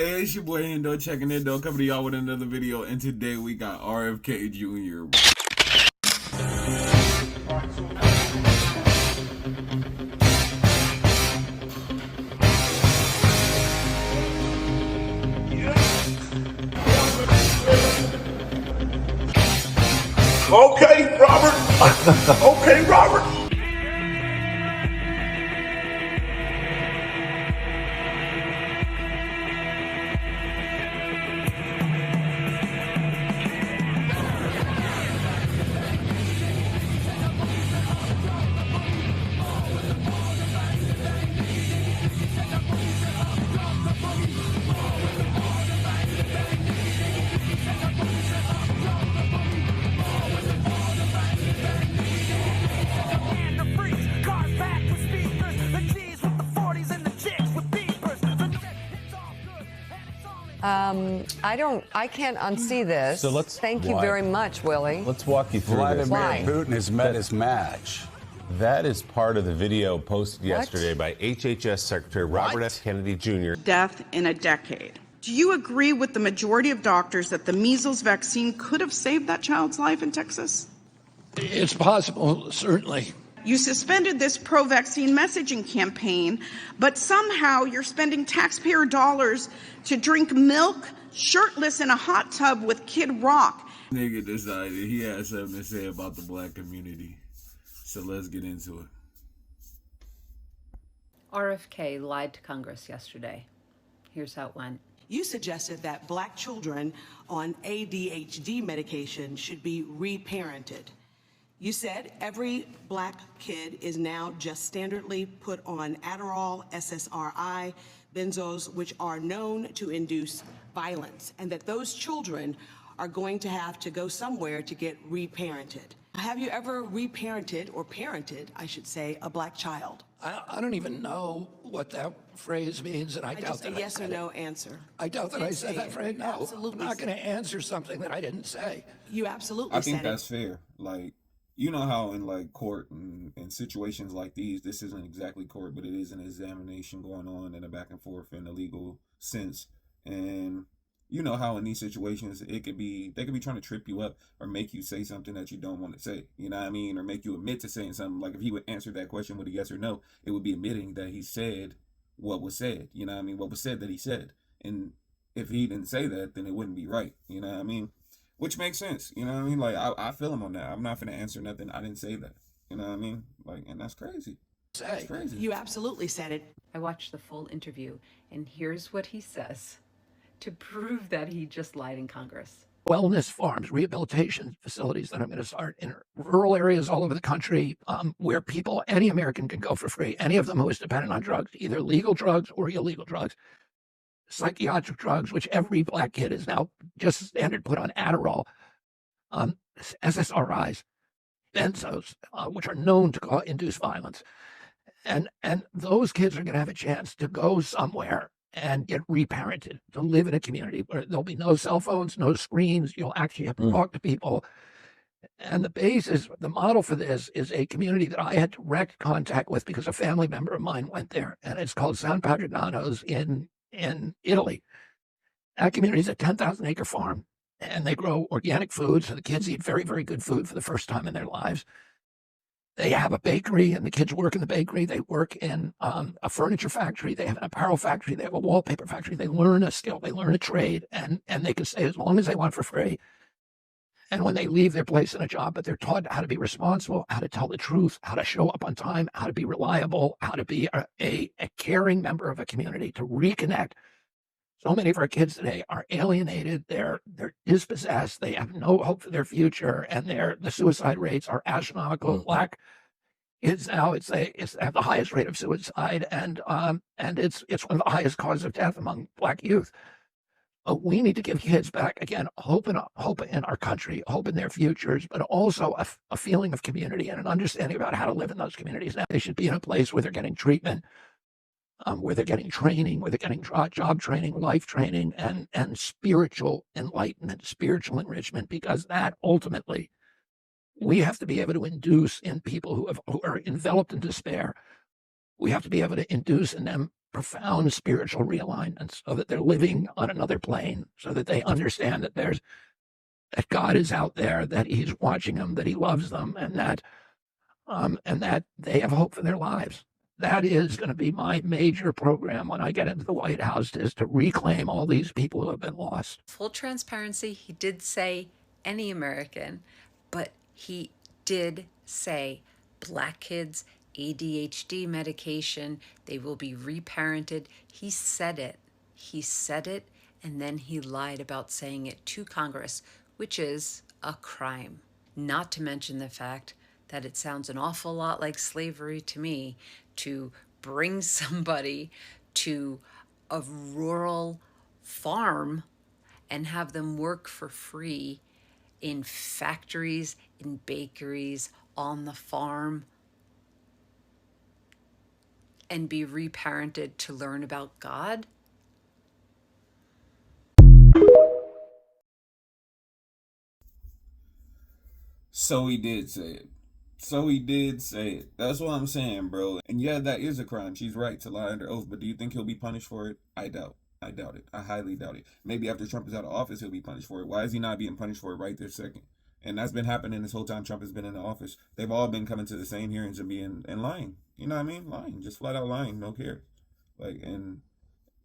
Hey, it's your boy Hendo checking in, though, coming to y'all with another video, and today we got RFK Jr. Okay, Robert. Okay, Robert. I can't unsee this. So Thank you very much, Willie. Let's walk you through this. Why? Vladimir Putin has met his match. That is part of the video posted yesterday by HHS Secretary Robert F. Kennedy Jr. Death in a decade. Do you agree with the majority of doctors that the measles vaccine could have saved that child's life in Texas? It's possible, certainly. You suspended this pro-vaccine messaging campaign, but somehow you're spending taxpayer dollars to drink milk shirtless in a hot tub with Kid Rock. Nigga decided he had something to say about the black community. So let's get into it. RFK lied to Congress yesterday. Here's how it went. You suggested that black children on ADHD medication should be reparented. You said every black kid is now just standardly put on Adderall, SSRI, benzos, which are known to induce violence, and that those children are going to have to go somewhere to get reparented. Have you ever reparented, or parented, I should say, a black child? I don't even know what that phrase means, and I doubt Just a that yes or no answer. I doubt that I said that phrase. No, Absolutely. I'm not going to answer something that I didn't say. You absolutely I said think it. that's fair. Like, you know how in like court and situations like these, this isn't exactly court, but it is an examination going on and a back and forth in a legal sense. And you know how in these situations they could be trying to trip you up or make you say something that you don't want to say. You know what I mean? Or make you admit to saying something. Like if he would answer that question with a yes or no, it would be admitting that he said what was said. You know what I mean? What was said that he said. And if he didn't say that, then it wouldn't be right. You know what I mean? Which makes sense, you know what I mean? Like, I feel him on that. I'm not going to answer nothing. I didn't say that. You know what I mean? Like, and that's crazy. That's crazy. You absolutely said it. I watched the full interview, and here's what he says to prove that he just lied in Congress. Wellness farms, rehabilitation facilities that I'm going to start in rural areas all over the country, where people, any American can go for free, any of them who is dependent on drugs, either legal drugs or illegal drugs. Psychiatric drugs, which every black kid is now just standard put on Adderall, SSRIs, benzos, which are known to induce violence. And those kids are going to have a chance to go somewhere and get reparented, to live in a community where there'll be no cell phones, no screens. You'll actually have to talk to people. And the model for this is a community that I had direct contact with because a family member of mine went there, and it's called San Patrignano's in Italy. That community is a 10,000-acre farm, and they grow organic food, so the kids eat very, very good food for the first time in their lives. They have a bakery, and the kids work in the bakery. They work in a furniture factory. They have an apparel factory. They have a wallpaper factory. They learn a skill. They learn a trade, and they can stay as long as they want for free. And when they leave their place in a job, but they're taught how to be responsible, how to tell the truth, how to show up on time, how to be reliable, how to be a caring member of a community, to reconnect. So many of our kids today are alienated. They're dispossessed. They have no hope for their future, and the suicide rates are astronomical. Black kids now, they have the highest rate of suicide, and it's one of the highest causes of death among black youth. We need to give kids back, again, hope in our country, hope in their futures, but also a feeling of community and an understanding about how to live in those communities. Now, they should be in a place where they're getting treatment, where they're getting training, where they're getting job training, life training, and spiritual enlightenment, spiritual enrichment, because that ultimately we have to be able to induce in people who are enveloped in despair. We have to be able to induce in them profound spiritual realignment so that they're living on another plane, so that they understand that that God is out there, that he's watching them, that he loves them, and that they have hope for their lives. That is going to be my major program when I get into the White House, is to reclaim all these people who have been lost. Full transparency, he did say any American, but he did say black kids, ADHD medication, they will be reparented. He said it. He said it, and then he lied about saying it to Congress, which is a crime. Not to mention the fact that it sounds an awful lot like slavery to me to bring somebody to a rural farm and have them work for free in factories, in bakeries, on the farm, and be reparented to learn about God. So he did say it. So he did say it. That's what I'm saying, bro. And yeah, that is a crime. She's right to lie under oath. But do you think he'll be punished for it? I doubt. I doubt it. I highly doubt it. Maybe after Trump is out of office, he'll be punished for it. Why is he not being punished for it right this second? And that's been happening this whole time Trump has been in the office. They've all been coming to the same hearings and being and lying. You know what I mean? Lying. Just flat out lying. No care. Like, and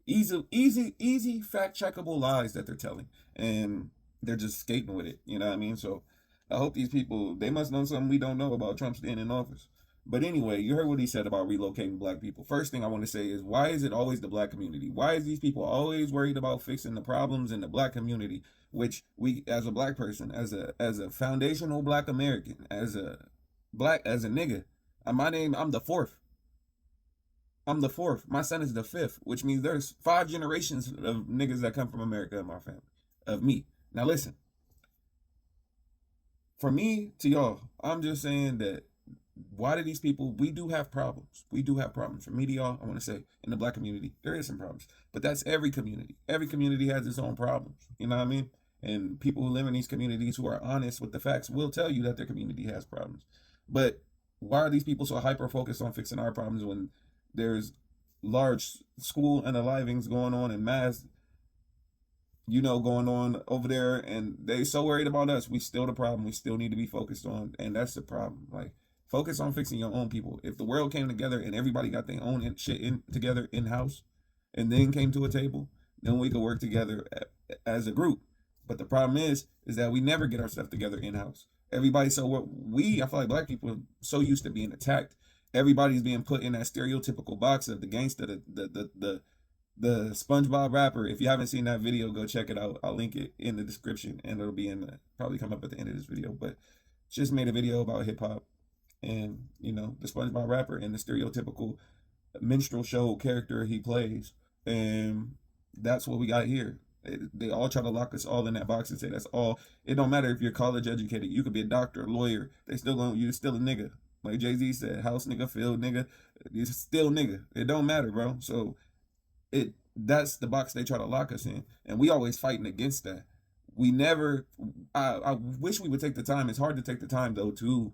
easy fact checkable lies that they're telling. And they're just skating with it. You know what I mean? So I hope these people, they must know something we don't know about Trump staying in office. But anyway, you heard what he said about relocating black people. First thing I want to say is, why is it always the black community? Why is these people always worried about fixing the problems in the black community? Which we, as a black person, as a foundational black American, as a nigga, I'm the fourth. I'm the fourth. My son is the fifth, which means there's 5 generations of niggas that come from America in my family, of me. Now listen, for me to y'all, I'm just saying that why do these people, we do have problems. We do have problems. For me to y'all, I want to say, in the black community, there is some problems. But that's every community. Every community has its own problems. You know what I mean? And people who live in these communities who are honest with the facts will tell you that their community has problems. But why are these people so hyper-focused on fixing our problems when there's large school unalivings going on in mass, going on over there, and they so worried about us? We still the problem. We still need to be focused on, and that's the problem. Like, focus on fixing your own people. If the world came together and everybody got their own shit together in-house and then came to a table, then we could work together as a group. But the problem is that we never get our stuff together in-house. Everybody, I feel like black people are so used to being attacked. Everybody's being put in that stereotypical box of the gangster, the SpongeBob rapper. If you haven't seen that video, go check it out. I'll link it in the description, and it'll be probably come up at the end of this video. But just made a video about hip hop, and the SpongeBob rapper and the stereotypical minstrel show character he plays, and that's what we got here. They all try to lock us all in that box and say that's all. It don't matter if you're college educated. You could be a doctor, a lawyer. You're still a nigga. Like Jay-Z said, house nigga, field nigga, you're still nigga. It don't matter, bro. So that's the box they try to lock us in, and we always fighting against that. We never. I wish we would take the time. It's hard to take the time though to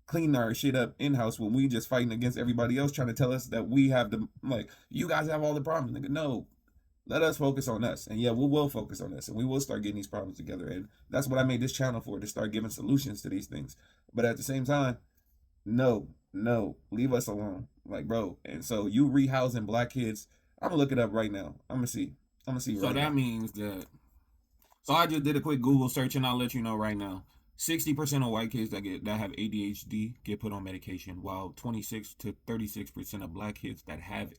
clean our shit up in-house when we just fighting against everybody else trying to tell us that we have you guys have all the problems. Nigga, no. Let us focus on us. And yeah, we will focus on us, and we will start getting these problems together. And that's what I made this channel for, to start giving solutions to these things. But at the same time, no, leave us alone. Like, bro. And so you rehousing black kids, I'm gonna look it up right now. I'm gonna see So that means that, so I just did a quick Google search, and I'll let you know right now. 60% of white kids that have ADHD get put on medication, while 26 to 36% of black kids that have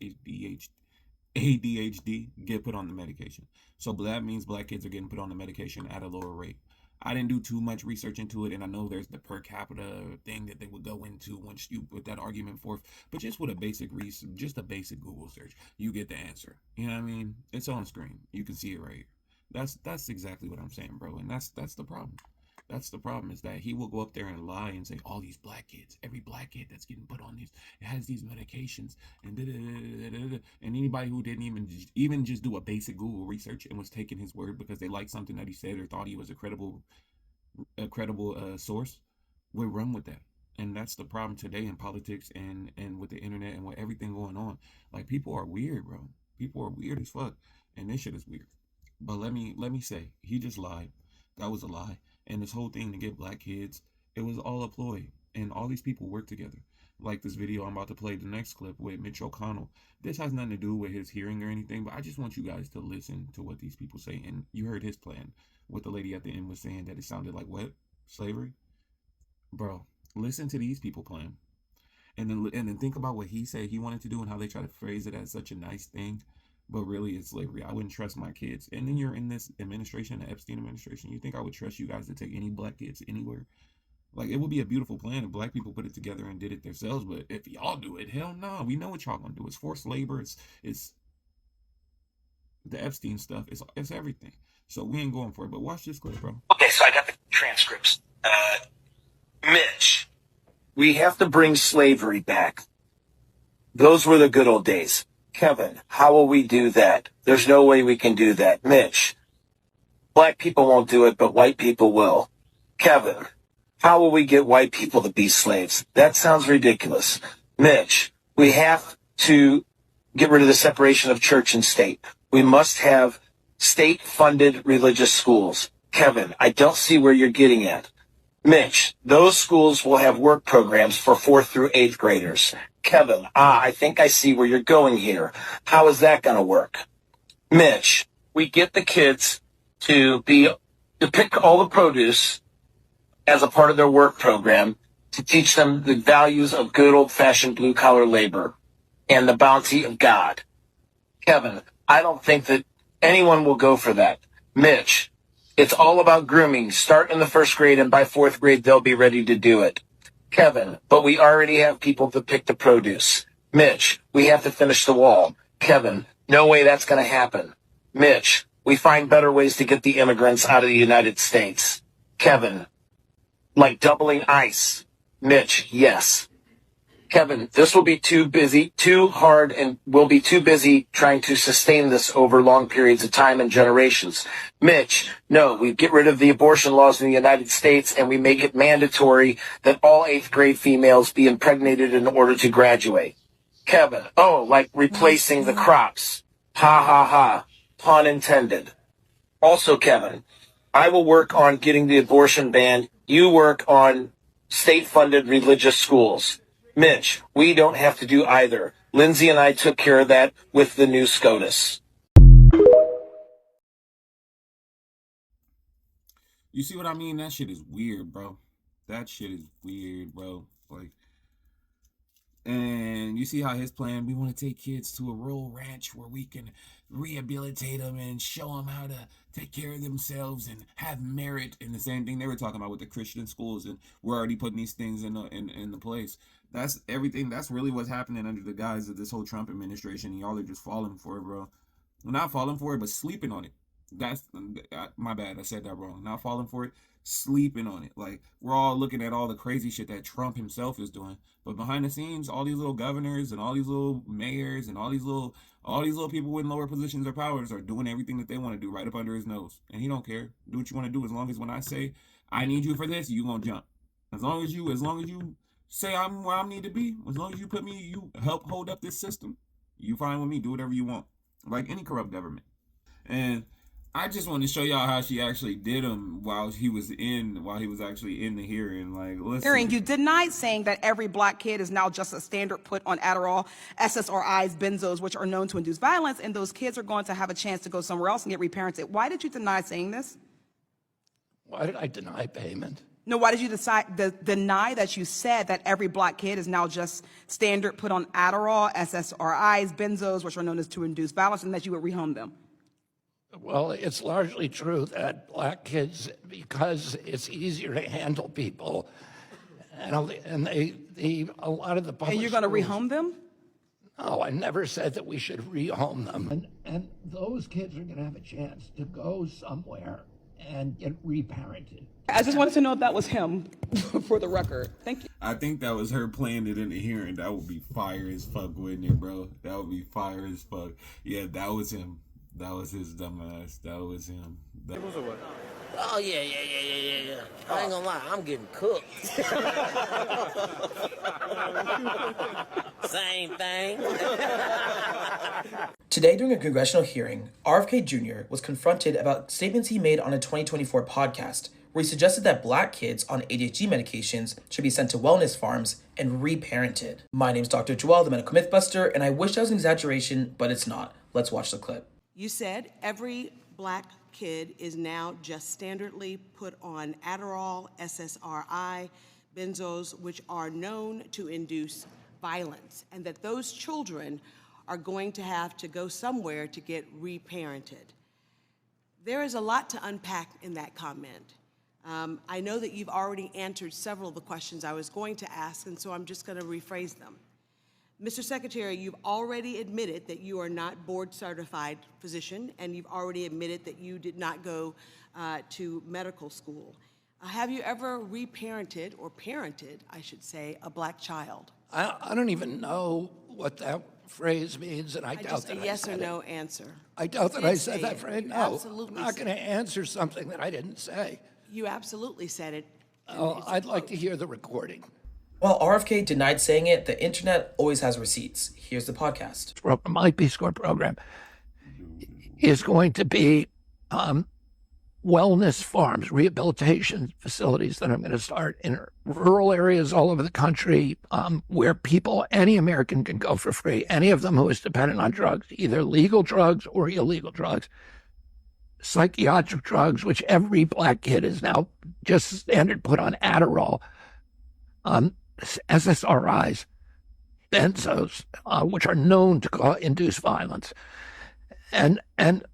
ADHD get put on the medication. So that means black kids are getting put on the medication at a lower rate. I didn't do too much research into it, and I know there's the per capita thing that they would go into once you put that argument forth. But just with a basic just a basic Google search, you get the answer. You know what I mean? It's on screen. You can see it right here. That's exactly what I'm saying, bro. And that's the problem. That's the problem, is that he will go up there and lie and say all these black kids, every black kid that's getting put on these, it has these medications, and and anybody who didn't even just do a basic Google research and was taking his word because they liked something that he said or thought he was a credible source, would run with that. And that's the problem today in politics and with the internet and with everything going on. Like, people are weird, bro. People are weird as fuck, and this shit is weird. But let me say, he just lied. That was a lie. And this whole thing to get black kids, it was all a ploy. And all these people work together. Like this video I'm about to play, the next clip with Mitch O'Connell. This has nothing to do with his hearing or anything, but I just want you guys to listen to what these people say. And you heard his plan. What the lady at the end was saying, that it sounded like what? Slavery? Bro, listen to these people plan. And then think about what he said he wanted to do and how they try to phrase it as such a nice thing, but really it's slavery. I wouldn't trust my kids. And then you're in this administration, the Epstein administration. You think I would trust you guys to take any black kids anywhere? Like, it would be a beautiful plan if black people put it together and did it themselves. But if y'all do it, hell no. We know what y'all gonna do. It's forced labor. It's the Epstein stuff. It's everything. So we ain't going for it. But watch this clip, bro. Okay, so I got the transcripts. Mitch, we have to bring slavery back. Those were the good old days. Kevin, how will we do that? There's no way we can do that. Mitch, black people won't do it, but white people will. Kevin, how will we get white people to be slaves? That sounds ridiculous. Mitch, we have to get rid of the separation of church and state. We must have state-funded religious schools. Kevin, I don't see where you're getting at. Mitch, those schools will have work programs for 4th through 8th graders. Kevin, I think I see where you're going here. How is that going to work? Mitch, we get the kids to pick all the produce as a part of their work program to teach them the values of good old-fashioned blue-collar labor and the bounty of God. Kevin, I don't think that anyone will go for that. Mitch, it's all about grooming. Start in the 1st grade, and by 4th grade, they'll be ready to do it. Kevin, but we already have people to pick the produce. Mitch, we have to finish the wall. Kevin, no way that's going to happen. Mitch, we find better ways to get the immigrants out of the United States. Kevin, like doubling ICE. Mitch, yes. Kevin, this will be too hard, and we'll be too busy trying to sustain this over long periods of time and generations. Mitch, no, we get rid of the abortion laws in the United States and we make it mandatory that all 8th grade females be impregnated in order to graduate. Kevin, oh, like replacing the crops. Ha ha ha. Pun intended. Also, Kevin, I will work on getting the abortion ban. You work on state-funded religious schools. Mitch, we don't have to do either. Lindsay and I took care of that with the new SCOTUS. You see what I mean? That shit is weird, bro. That shit is weird, bro. Like, and you see how his plan, we want to take kids to a rural ranch where we can rehabilitate them and show them how to take care of themselves and have merit. And the same thing they were talking about with the Christian schools, and we're already putting these things in the place. That's everything. That's really what's happening under the guise of this whole Trump administration. And y'all are just falling for it, bro. Not falling for it, but sleeping on it. That's my bad. I said that wrong. Not falling for it, sleeping on it. Like, we're all looking at all the crazy shit that Trump himself is doing, but behind the scenes, all these little governors and all these little mayors and all these little people in lower positions of powers are doing everything that they want to do right up under his nose, and he don't care. Do what you want to do, as long as when I say I need you for this, you gonna jump. As long as you say I'm where I need to be, as long as you help hold up this system, you fine with me. Do whatever you want, like any corrupt government. And I just want to show y'all how she actually did him while he was actually in the hearing. Like, listen. Hearing, you denied saying that every black kid is now just a standard put on Adderall, SSRIs, benzos, which are known to induce violence, and those kids are going to have a chance to go somewhere else and get reparented. Why did you deny saying this? Why did I deny payment? No, why did you deny that you said that every black kid is now just standard put on Adderall, SSRIs, benzos, which are known as to induce violence, and that you would rehome them? Well, it's largely true that black kids, because it's easier to handle people, and a lot of the public. And you're going to rehome them? No, I never said that we should rehome them. And those kids are going to have a chance to go somewhere and get reparented. I just wanted to know if that was him, for the record. Thank you. I think that was her playing it in the hearing. That would be fire as fuck, wouldn't it, bro? That would be fire as fuck. Yeah, that was him. That was his dumb ass. That was him. Oh, yeah. I ain't gonna lie, I'm getting cooked. Same thing. Today, during a congressional hearing, RFK Jr. was confronted about statements he made on a 2024 podcast, where he suggested that black kids on ADHD medications should be sent to wellness farms and reparented. My name's Dr. Joel, the medical mythbuster, and I wish that was an exaggeration, but it's not. Let's watch the clip. You said every black kid is now just standardly put on Adderall, SSRI, benzos, which are known to induce violence, and that those children are going to have to go somewhere to get reparented. There is a lot to unpack in that comment. I know that you've already answered several of the questions I was going to ask, and so I'm just going to rephrase them. Mr. Secretary, you've already admitted that you are not board-certified physician, and you've already admitted that you did not go to medical school. Have you ever reparented, or parented, I should say, a black child? I don't even know what that phrase means, and I doubt that I said it. Just a yes or no answer. I doubt that I said that phrase. No, absolutely I'm not going to answer something that I didn't say. You absolutely said it. Oh, I'd like to hear the recording. While RFK denied saying it, the internet always has receipts. Here's the podcast. My Peace Corps program is going to be wellness farms, rehabilitation facilities that I'm going to start in rural areas all over the country where people, any American can go for free, any of them who is dependent on drugs, either legal drugs or illegal drugs, psychiatric drugs, which every black kid is now just standard put on Adderall, SSRIs, benzos, which are known to induce violence. And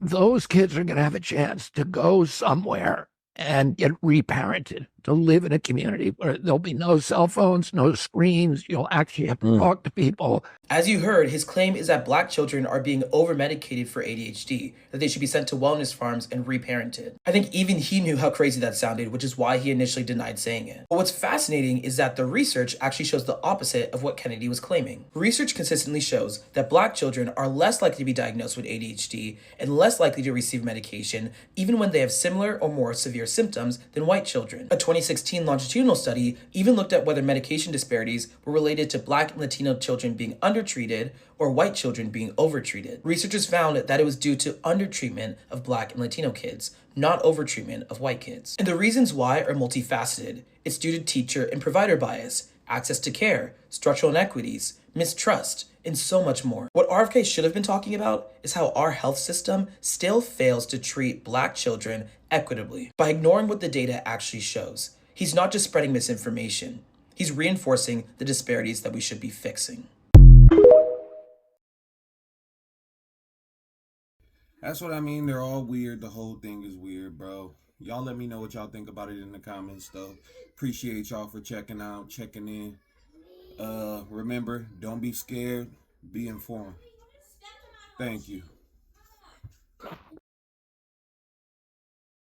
those kids are going to have a chance to go somewhere and get reparented, to live in a community where there'll be no cell phones, no screens. You'll actually have to talk to people. As you heard, his claim is that black children are being over-medicated for ADHD, that they should be sent to wellness farms and reparented. I think even he knew how crazy that sounded, which is why he initially denied saying it. But what's fascinating is that the research actually shows the opposite of what Kennedy was claiming. Research consistently shows that black children are less likely to be diagnosed with ADHD and less likely to receive medication, even when they have similar or more severe symptoms than white children. A 2016 longitudinal study even looked at whether medication disparities were related to black and Latino children being undertreated or white children being overtreated. Researchers found that it was due to undertreatment of black and Latino kids, not overtreatment of white kids. And the reasons why are multifaceted. It's due to teacher and provider bias, access to care, structural inequities, mistrust, and so much more. What RFK should have been talking about is how our health system still fails to treat black children equitably by ignoring what the data actually shows. He's not just spreading misinformation, he's reinforcing the disparities that we should be fixing. That's what I mean. They're all weird. The whole thing is weird, bro. Y'all let me know what y'all think about it in the comments, though. Appreciate y'all for checking in. Remember, don't be scared. Be informed. Thank you.